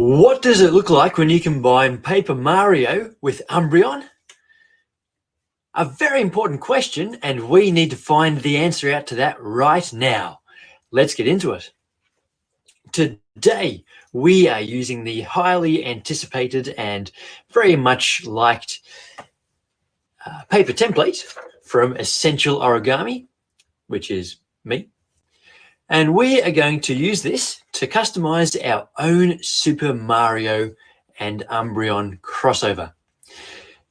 What does it look like when you combine Paper Mario with Umbreon? A very important question, and we need to find the answer out to that right now. Let's get into it. Today, we are using the highly anticipated and very much liked paper template from Essential Origami, which is me. And we are going to use this to customize our own Super Mario and Umbreon crossover.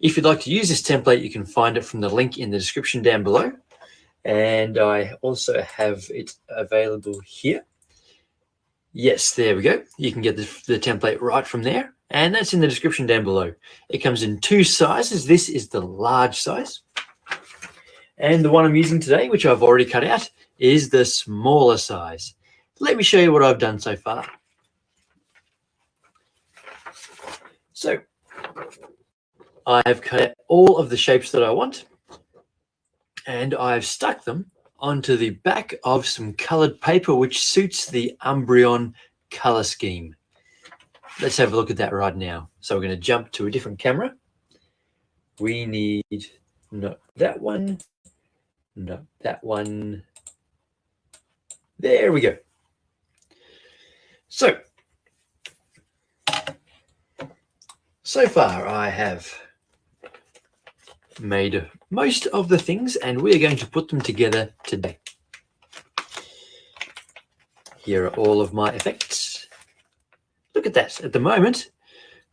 If you'd like to use this template, you can find it from the link in the description down below. And I also have it available here. Yes, there we go. You can get the template right from there. And that's in the description down below. It comes in two sizes. This is the large size. And the one I'm using today, which I've already cut out, is the smaller size. Let me show you what I've done so far. So I have cut out all of the shapes that I want, and I've stuck them onto the back of some colored paper which suits the Umbreon color scheme. Let's have a look at that right now. So we're going to jump to a different camera. We need not that one, not that one. There we go. So far I have made most of the things, and we're going to put them together today. Here are all of my effects. Look at that. At the moment,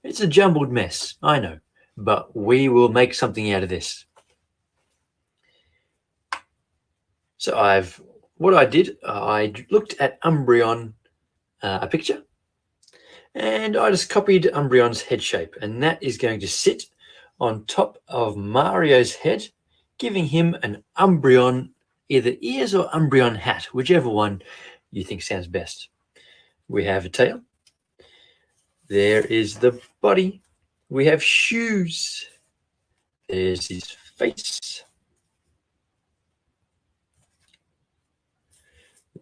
it's a jumbled mess, I know, but we will make something out of this. So what I did, I looked at Umbreon, a picture, and I just copied Umbreon's head shape, and that is going to sit on top of Mario's head, giving him an Umbreon, either ears or Umbreon hat, whichever one you think sounds best. We have a tail. There is the body. We have shoes. There's his face.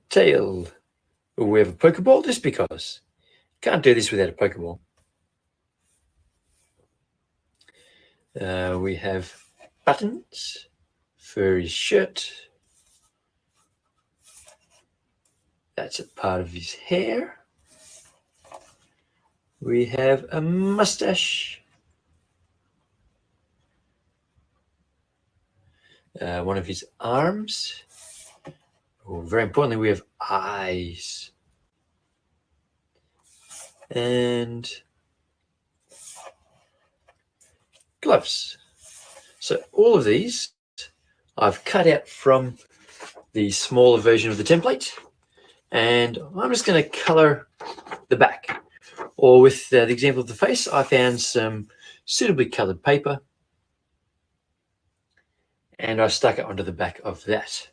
Tail. We have a Pokeball, just because. Can't do this without a Pokeball. We have buttons for his shirt. That's a part of his hair. We have a mustache. One of his arms. Oh, very importantly, we have eyes. And gloves. So all of these I've cut out from the smaller version of the template, and I'm just going to color the back. Or with the example of the face, I found some suitably colored paper, and I stuck it onto the back of that.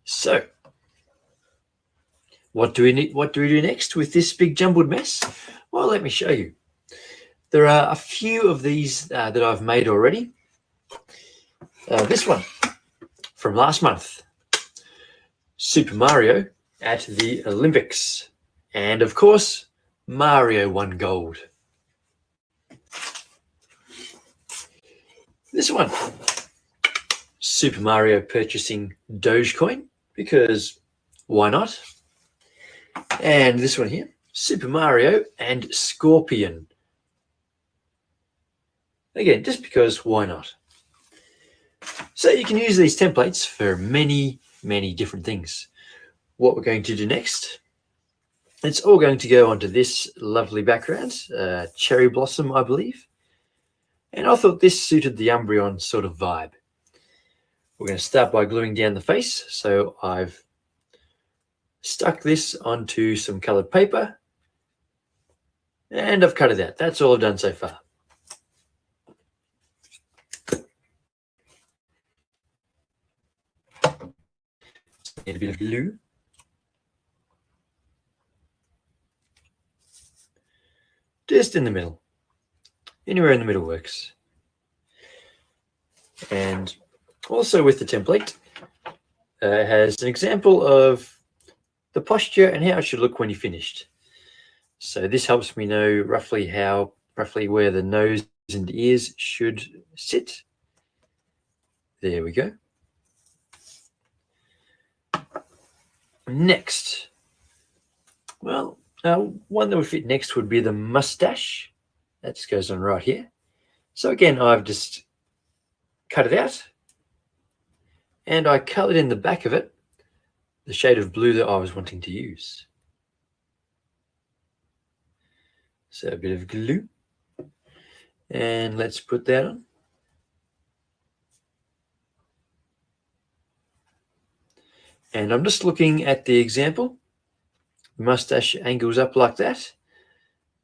So what do we do next with this big jumbled mess? Well, let me show you. There are a few of these that I've made already. This one from last month, Super Mario at the Olympics. And of course, Mario won gold. This one, Super Mario purchasing Dogecoin, because why not? And this one here, Super Mario and Scorpion. Again, just because why not? So you can use these templates for many, many different things. What we're going to do next, it's all going to go onto this lovely background, cherry blossom, I believe. And I thought this suited the Umbreon sort of vibe. We're going to start by gluing down the face. So I've stuck this onto some colored paper, and I've cut it out. That's all I've done so far. Need a bit of glue. Just in the middle. Anywhere in the middle works. And also with the template, it has an example of the posture and how it should look when you're finished. So this helps me know roughly where the nose and ears should sit. There we go. Next, well, one that would fit next would be the mustache. That just goes on right here. So again, I've just cut it out and I colored in the back of it the shade of blue that I was wanting to use. So a bit of glue, and let's put that on. And I'm just looking at the example. The mustache angles up like that.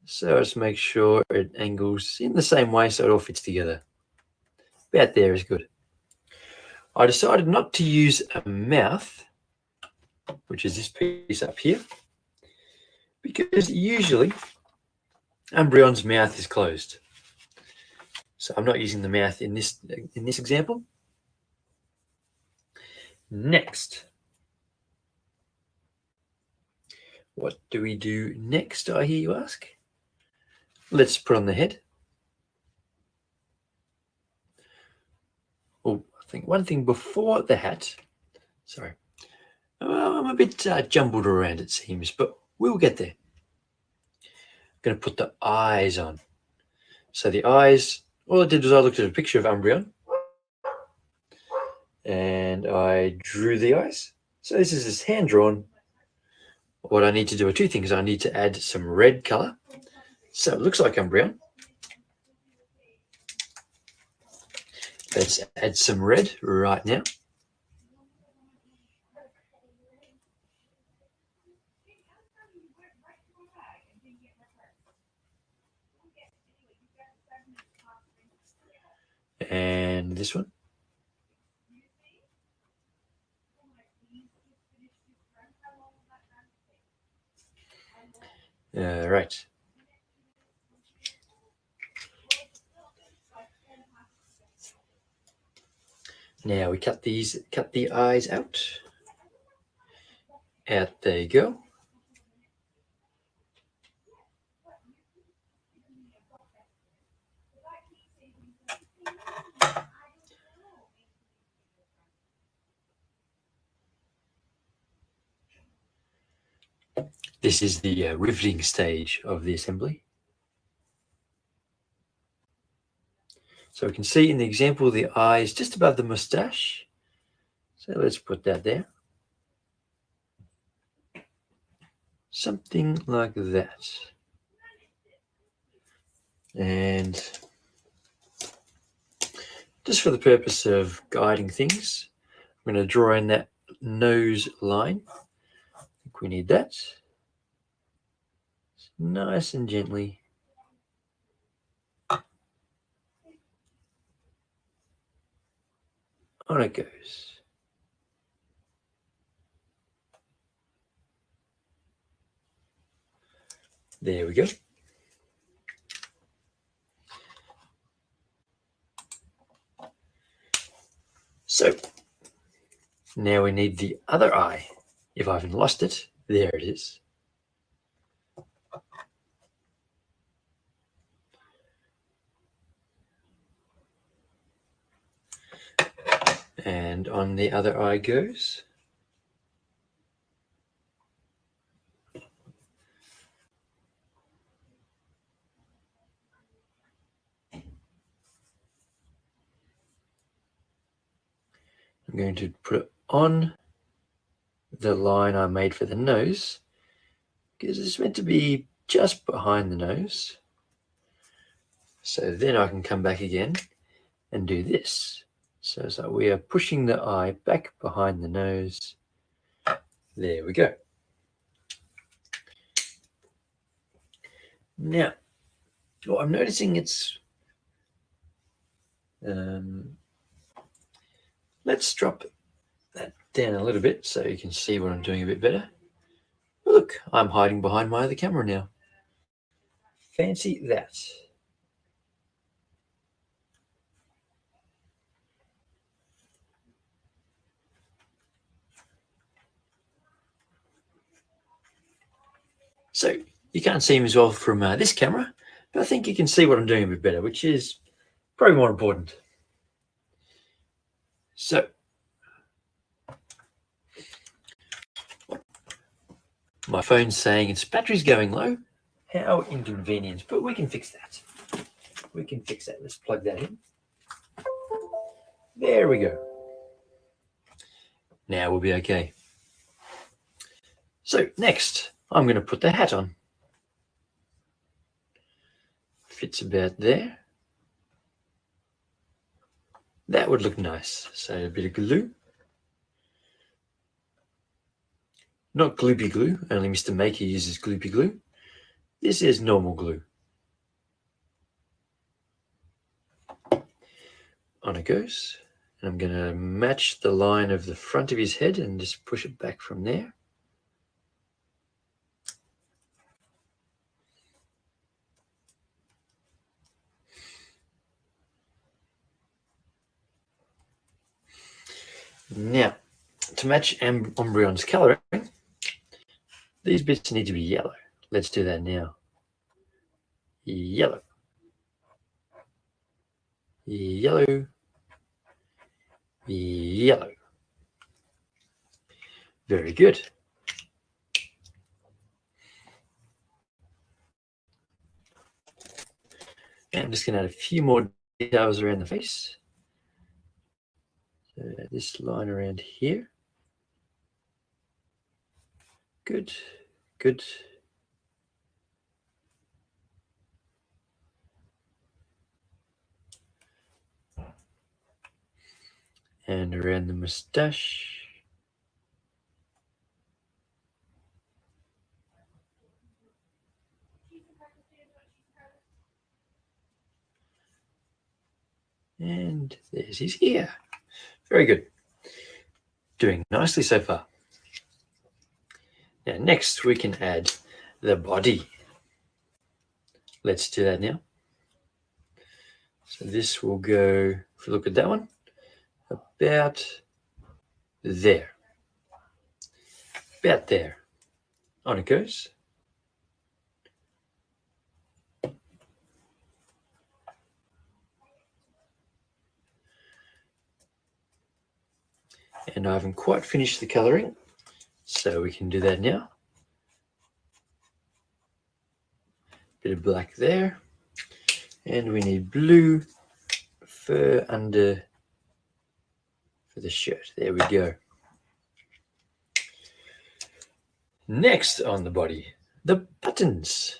So just make sure it angles in the same way so it all fits together. About there is good. I decided not to use a mouth, which is this piece up here, because usually Umbreon's mouth is closed. So I'm not using the mouth in this example. Next. What do we do next, I hear you ask? Let's put on the head. Oh, I think one thing before the hat. Sorry. I'm a bit jumbled around, it seems, but we'll get there. I'm going to put the eyes on. So the eyes, all I did was I looked at a picture of Umbreon and I drew the eyes. So this is just hand-drawn. What I need to do are two things. I need to add some red color. So it looks like Umbreon. Let's add some red right now. And this one. Right. Now we cut the eyes out. Out they go. This is the riveting stage of the assembly. So we can see in the example the eye is just above the mustache. So let's put that there. Something like that. And just for the purpose of guiding things, I'm going to draw in that nose line. I think we need that. Nice and gently. On it goes. There we go. So now we need the other eye. If I haven't lost it, there it is. And on the other eye goes. I'm going to put it on the line I made for the nose, because it's meant to be just behind the nose. So then I can come back again and do this. So we are pushing the eye back behind the nose. There we go. Now, what I'm noticing it's... let's drop that down a little bit so you can see what I'm doing a bit better. Look, I'm hiding behind my other camera now. Fancy that. So You can't see him as well from this camera, but I think you can see what I'm doing a bit better, which is probably more important. So, my phone's saying its battery's going low. How inconvenient, but we can fix that. We can fix that. Let's plug that in. There we go. Now we'll be okay. So next, I'm going to put the hat on. Fits about there. That would look nice. So a bit of glue. Not gloopy glue, only Mr. Maker uses gloopy glue. This is normal glue. On it goes. And I'm going to match the line of the front of his head and just push it back from there. Now, to match Umbreon's colouring, these bits need to be yellow. Let's do that now. Yellow. Yellow. Yellow. Very good. And I'm just going to add a few more details around the face. So this line around here. Good, good. And around the moustache. And there's his ear. Very good. Doing nicely so far. Now next we can add the body. Let's do that now. So this will go, if you look at that one, about there. About there. On it goes. And I haven't quite finished the colouring, so we can do that now. Bit of black there. And we need blue fur under for the shirt. There we go. Next on the body, the buttons.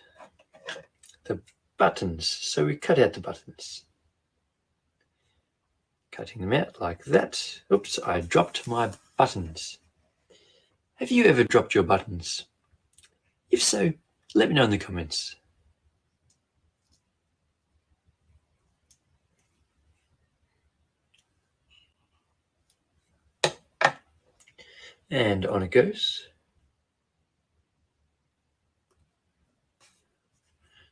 The buttons. So we cut out the buttons. Cutting them out like that. Oops, I dropped my buttons. Have you ever dropped your buttons? If so, let me know in the comments. And on it goes.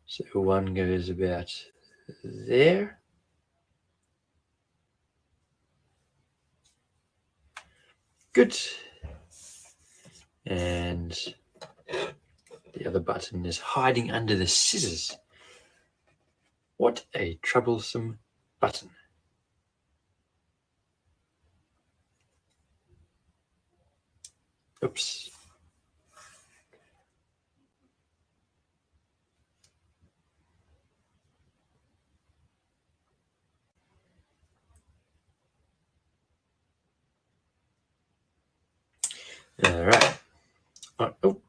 So one goes about there. Good. And the other button is hiding under the scissors. What a troublesome button. Oops. All right. Oh.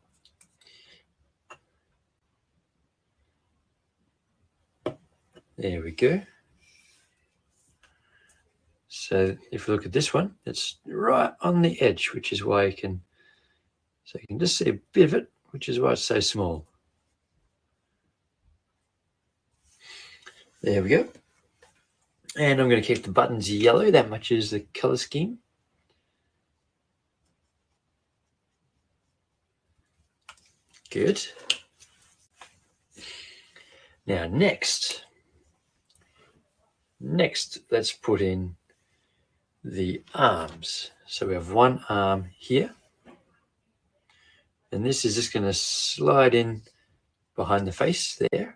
There we go. So if you look at this one, it's right on the edge, which is why you can just see a bit of it, which is why it's so small. There we go. And I'm going to keep the buttons yellow. That matches the color scheme. Good. Now next, let's put in the arms. So we have one arm here. And this is just going to slide in behind the face there.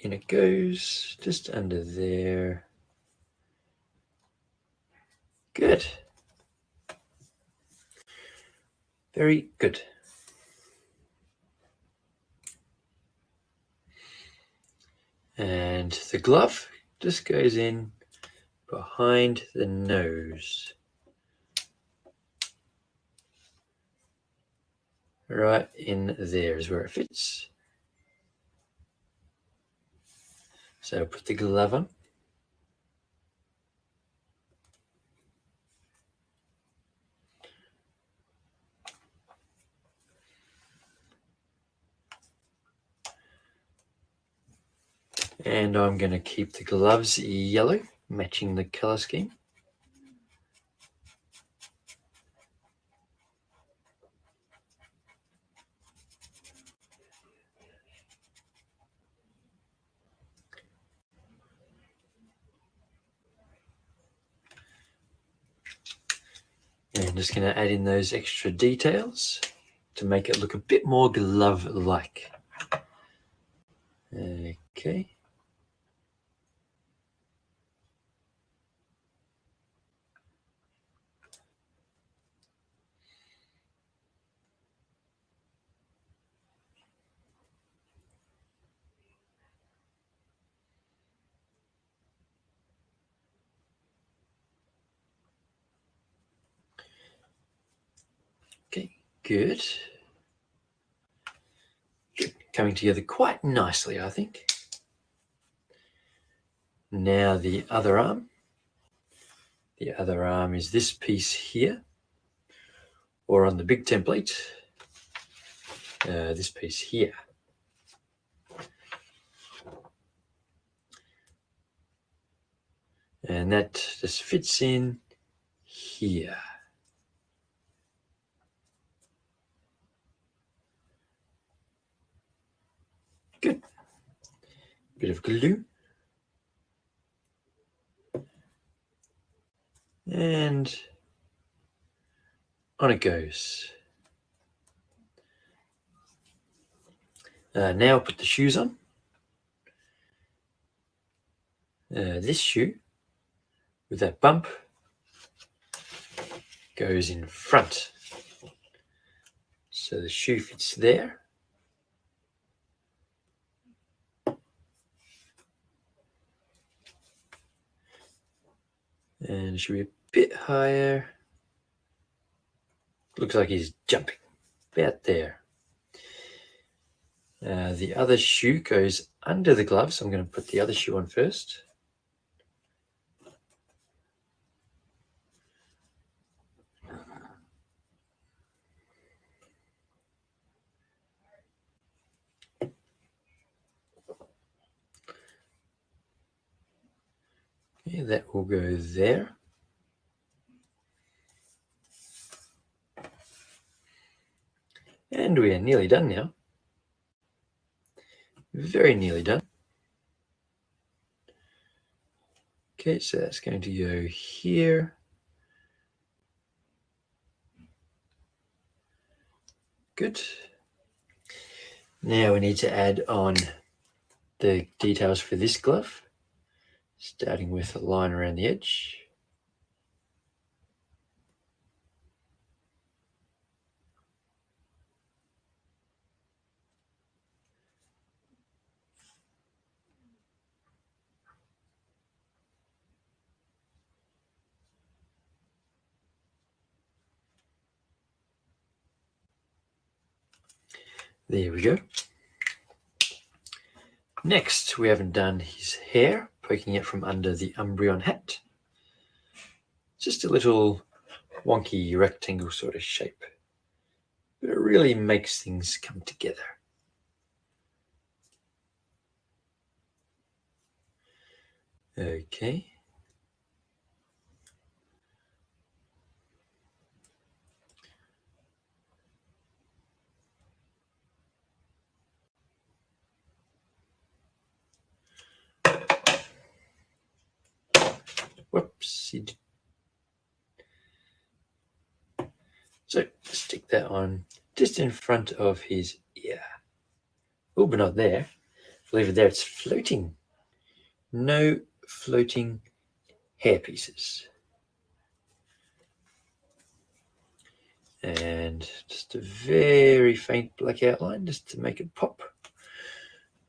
In it goes, just under there. Good. Very good. And the glove just goes in behind the nose. Right in there is where it fits. So put the glove on. And I'm going to keep the gloves yellow, matching the color scheme. And just going to add in those extra details to make it look a bit more glove-like. Okay. Okay, good. Good. Coming together quite nicely, I think. Now the other arm. The other arm is this piece here, or on the big template, this piece here. And that just fits in here. Good. Bit of glue. And on it goes. Now put the shoes on. This shoe with that bump goes in front. So the shoe fits there. And it should be a bit higher. Looks like he's jumping about there. The other shoe goes under the glove, so I'm going to put the other shoe on first. Okay, that will go there. And we are nearly done now. Very nearly done. Okay, so that's going to go here. Good. Now we need to add on the details for this glove, starting with a line around the edge. There we go. Next, we haven't done his hair, poking it from under the Umbreon hat. Just a little wonky rectangle sort of shape, but it really makes things come together. Okay. Whoops. So stick that on just in front of his ear. Oh, but not there. Leave it there. It's floating. No floating hair pieces. And just a very faint black outline just to make it pop.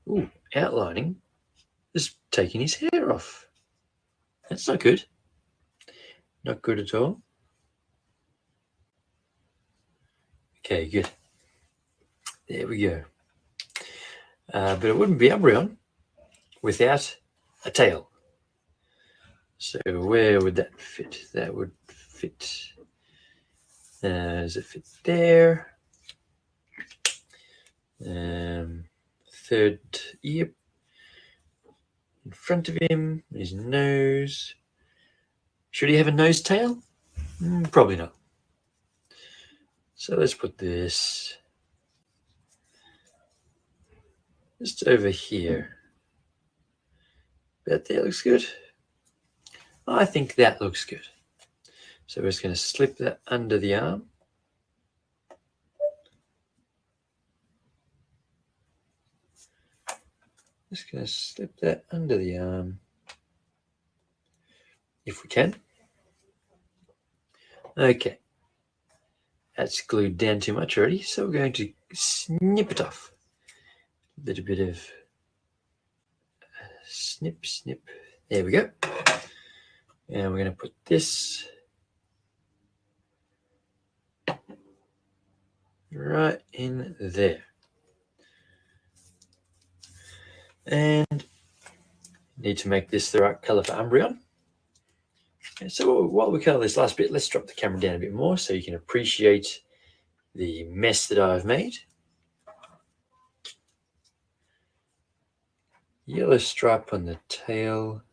Ooh, outlining. Just taking his hair off. That's not good. Not good at all. Okay, good. There we go. But it wouldn't be Umbreon without a tail. So where would that fit? That would fit. Does it fit there? Third ear in front of him, his nose. Should he have a nose tail? Probably not. So let's put this just over here. That there looks good. I think that looks good. So we're just going to slip that under the arm. Just going to slip that under the arm, if we can. Okay. That's glued down too much already, so we're going to snip it off. A little bit of snip, snip. There we go. And we're going to put this right in there. And need to make this the right color for Umbreon. And so while we color this last bit, let's drop the camera down a bit more so you can appreciate the mess that I've made. Yellow stripe on the tail.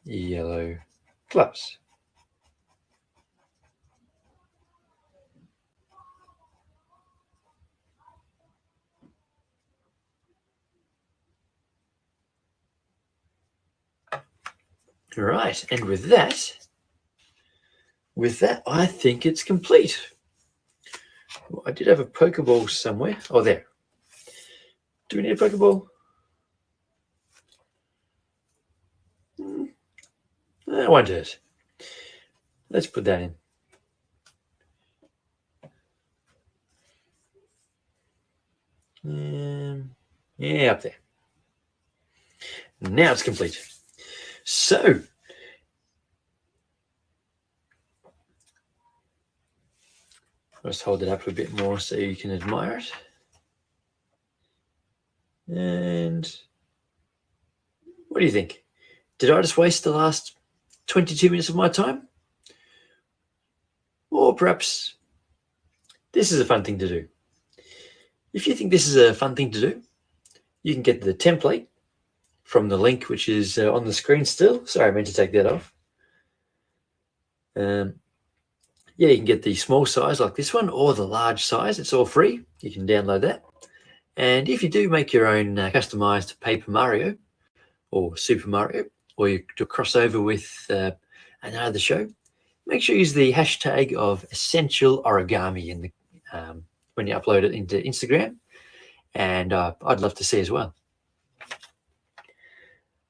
Yellow gloves. All right, and with that, I think it's complete. Well, I did have a Pokeball somewhere. Oh, there. Do we need a Pokeball? That won't hurt. Let's put that in. Yeah, up there. Now it's complete. So, let's hold it up a bit more so you can admire it. And what do you think? Did I just waste the last 22 minutes of my time? Or perhaps this is a fun thing to do. If you think this is a fun thing to do, you can get the template from the link which is on the screen still. Sorry, I meant to take that off. Yeah, you can get the small size like this one or the large size. It's all free. You can download that. And if you do make your own customized Paper Mario or Super Mario, or you do a crossover with another show, make sure you use the hashtag of Essential Origami in the when you upload it into Instagram. And I'd love to see as well.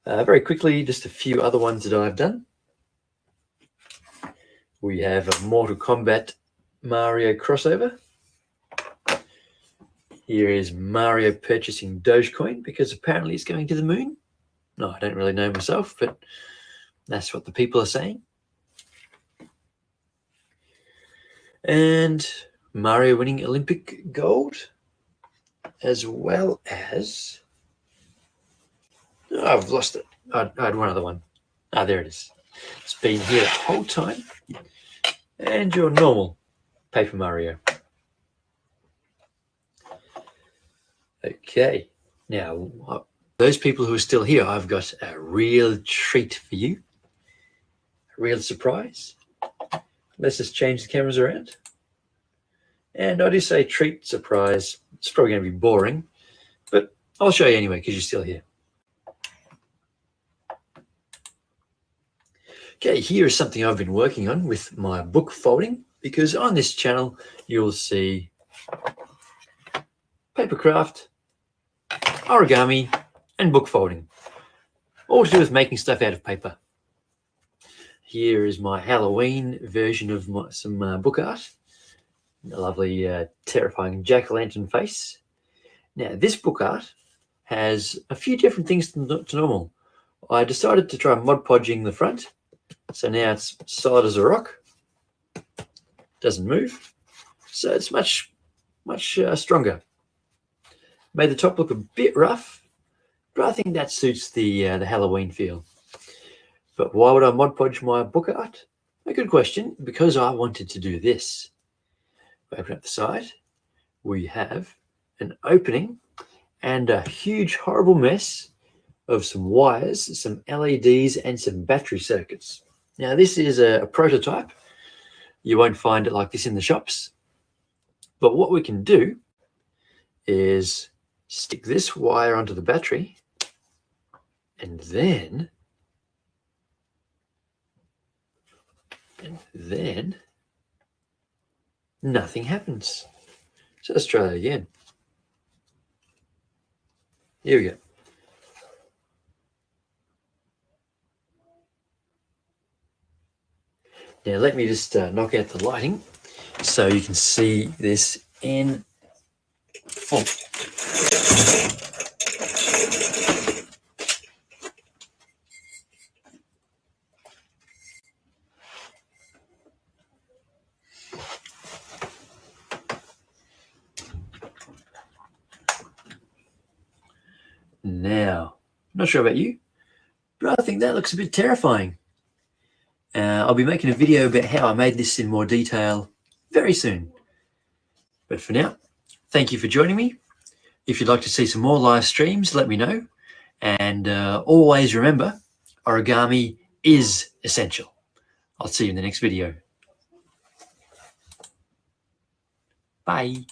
Very quickly, just a few other ones that I've done. We have a Mortal Kombat Mario crossover. Here is Mario purchasing Dogecoin because apparently it's going to the moon. No, I don't really know myself, but that's what the people are saying. And Mario winning Olympic gold, as well as... Oh, I've lost it. I had one other one. Ah, there it is. It's been here the whole time. And your normal Paper Mario. Okay. Now, those people who are still here, I've got a real treat for you. A real surprise. Let's just change the cameras around. And I do say treat, surprise. It's probably going to be boring, but I'll show you anyway because you're still here. Okay, here is something I've been working on with my book folding, because on this channel you'll see papercraft, origami, and book folding, all to do with making stuff out of paper. Here is my Halloween version of some book art. A lovely, terrifying jack-o'-lantern face. Now, this book art has a few different things to normal. I decided to try Mod Podging the front, so now it's solid as a rock, doesn't move, so it's much stronger. Made the top look a bit rough, but I think that suits the Halloween feel. But why would I Mod Podge my book art? A good question, because I wanted to do this. Open up the side, we have an opening and a huge horrible mess of some wires, some LEDs, and some battery circuits. Now, this is a prototype. You won't find it like this in the shops. But what we can do is stick this wire onto the battery, and then nothing happens. So let's try that again. Here we go. Now let me just knock out the lighting so you can see this in full. Now, not sure about you, but I think that looks a bit terrifying. I'll be making a video about how I made this in more detail very soon. But for now, thank you for joining me. If you'd like to see some more live streams, let me know. And always remember, origami is essential. I'll see you in the next video. Bye.